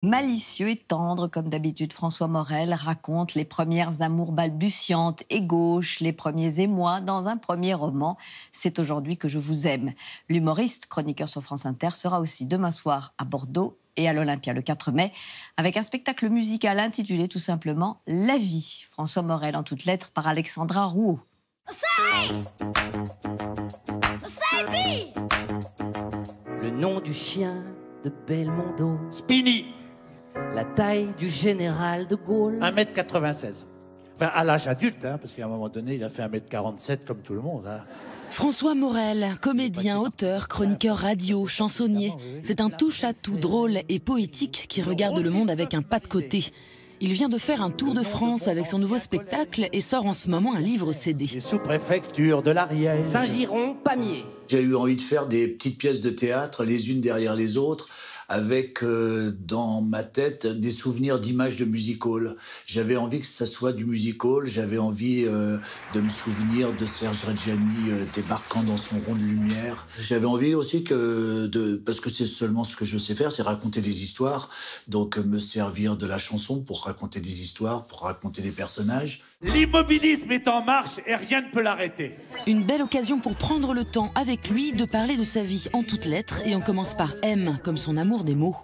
Malicieux et tendre, comme d'habitude, François Morel raconte les premières amours balbutiantes et gauches, les premiers émois dans un premier roman. C'est aujourd'hui que je vous aime. L'humoriste, chroniqueur sur France Inter, sera aussi demain soir à Bordeaux et à l'Olympia le 4 mai, avec un spectacle musical intitulé tout simplement La vie. François Morel en toutes lettres par Alexandra Rouault. Le nom du chien de Belmondo. Spini, La taille du général de Gaulle. 1m96. Enfin, à l'âge adulte, parce qu'à un moment donné, il a fait 1m47 comme tout le monde. François Morel, comédien, auteur, chroniqueur radio, chansonnier. C'est un touche-à-tout drôle et poétique qui regarde le monde avec un pas de côté. Il vient de faire un tour de France avec son nouveau spectacle et sort en ce moment un livre CD. Les sous-préfectures de l'Ariège. Saint-Giron, Pamiers. J'ai eu envie de faire des petites pièces de théâtre, les unes derrière les autres, avec dans ma tête des souvenirs d'images de music-hall. J'avais envie que ça soit du music-hall, j'avais envie de me souvenir de Serge Reggiani débarquant dans son rond de lumière. J'avais envie aussi parce que c'est seulement ce que je sais faire, c'est raconter des histoires, donc me servir de la chanson pour raconter des histoires, pour raconter des personnages. L'immobilisme est en marche et rien ne peut l'arrêter. Une belle occasion pour prendre le temps avec lui de parler de sa vie en toutes lettres et on commence par M, comme son amour des mots.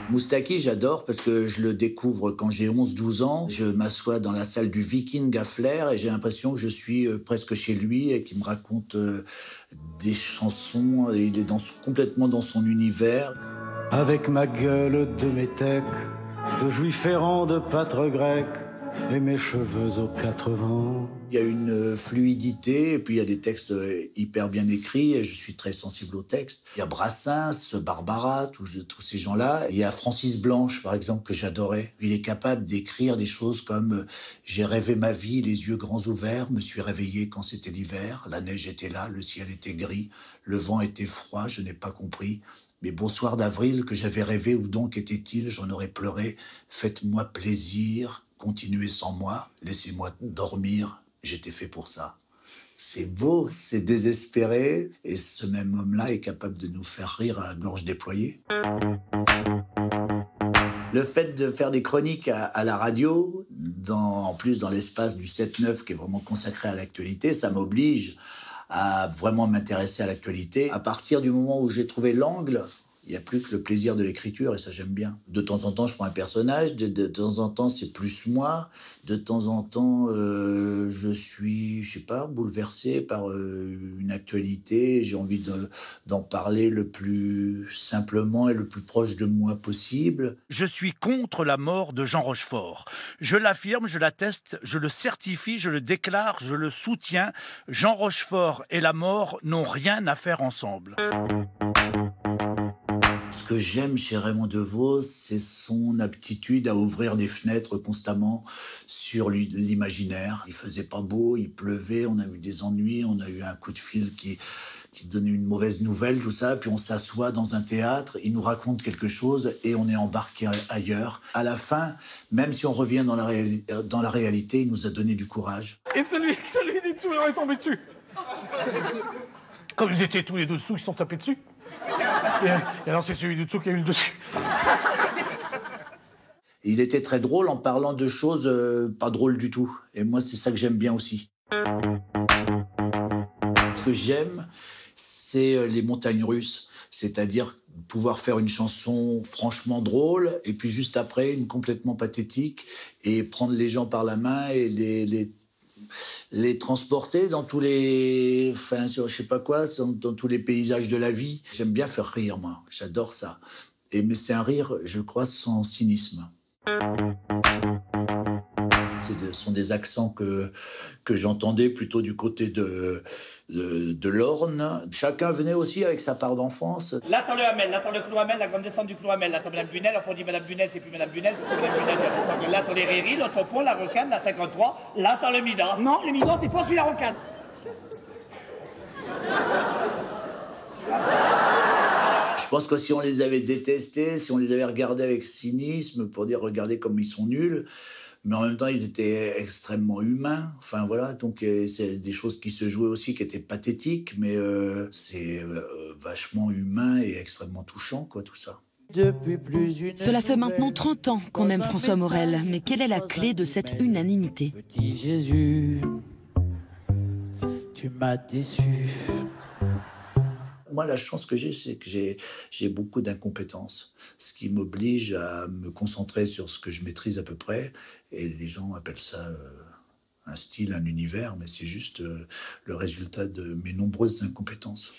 Moustaki, j'adore parce que je le découvre quand j'ai 11-12 ans. Je m'assois dans la salle du Viking à Flers et j'ai l'impression que je suis presque chez lui et qu'il me raconte des chansons. Et il est complètement dans son univers. Avec ma gueule de métèque, de juif errant de pâtre grec, et mes cheveux aux 80. Il y a une fluidité, et puis il y a des textes hyper bien écrits, et je suis très sensible aux textes. Il y a Brassens, Barbara, tous ces gens-là. Il y a Francis Blanche, par exemple, que j'adorais. Il est capable d'écrire des choses comme « J'ai rêvé ma vie, les yeux grands ouverts, me suis réveillé quand c'était l'hiver, la neige était là, le ciel était gris, le vent était froid, je n'ai pas compris. » Mes beaux soirs d'avril que j'avais rêvé, où donc étaient-ils? J'en aurais pleuré. Faites-moi plaisir, continuez sans moi, laissez-moi dormir, j'étais fait pour ça. C'est beau, c'est désespéré, et ce même homme-là est capable de nous faire rire à gorge déployée. Le fait de faire des chroniques à la radio, en plus dans l'espace du 7-9 qui est vraiment consacré à l'actualité, ça m'oblige à vraiment m'intéresser à l'actualité. À partir du moment où j'ai trouvé l'angle, il n'y a plus que le plaisir de l'écriture et ça, j'aime bien. De temps en temps, je prends un personnage, de temps en temps, c'est plus moi. De temps en temps, je suis, je sais pas, bouleversé par une actualité. J'ai envie d'en parler le plus simplement et le plus proche de moi possible. Je suis contre la mort de Jean Rochefort. Je l'affirme, je l'atteste, je le certifie, je le déclare, je le soutiens. Jean Rochefort et la mort n'ont rien à faire ensemble. Ce que j'aime chez Raymond DeVos, c'est son aptitude à ouvrir des fenêtres constamment sur l'imaginaire. Il faisait pas beau, il pleuvait, on a eu des ennuis, on a eu un coup de fil qui donnait une mauvaise nouvelle, tout ça, puis on s'assoit dans un théâtre, il nous raconte quelque chose et on est embarqué ailleurs. À la fin, même si on revient dans la réalité, il nous a donné du courage. Et celui du dessous, il est tombé dessus. Comme ils étaient tous les deux dessous, ils se sont tapés dessus. Et alors c'est celui du dessous qui a eu le dessus. Il était très drôle en parlant de choses pas drôles du tout. Et moi, c'est ça que j'aime bien aussi. Ce que j'aime, c'est les montagnes russes. C'est-à-dire pouvoir faire une chanson franchement drôle et puis juste après, une complètement pathétique et prendre les gens par la main et les transporter dans tous les, enfin, je sais pas quoi, dans tous les paysages de la vie. J'aime bien faire rire, moi. J'adore ça. Mais c'est un rire, je crois, sans cynisme. Ce sont des accents que j'entendais plutôt du côté de l'Orne. Chacun venait aussi avec sa part d'enfance. Là, t'as le Hamel, là, t'as le Clou Hamel, la grande descente du Clou Hamel. Là, t'as Madame Bunel, enfin, on dit Madame Bunel, c'est plus Madame Bunel, parce que Madame Bunel, là, t'as les Rairies, l'autre pont, la Rocade, la 53. Là, t'as le Midas. Non, le Midas, c'est pas sur la Rocade. Je pense que si on les avait détestés, si on les avait regardés avec cynisme, pour dire regardez comme ils sont nuls, mais en même temps ils étaient extrêmement humains. Enfin voilà, donc c'est des choses qui se jouaient aussi, qui étaient pathétiques, mais c'est vachement humain et extrêmement touchant, quoi, tout ça. Cela fait maintenant 30 ans qu'on aime François Morel, mais quelle est la clé de cette unanimité? Petit Jésus, tu m'as déçu. Moi, la chance que j'ai, c'est que j'ai beaucoup d'incompétences, ce qui m'oblige à me concentrer sur ce que je maîtrise à peu près. Et les gens appellent ça un style, un univers, mais c'est juste le résultat de mes nombreuses incompétences.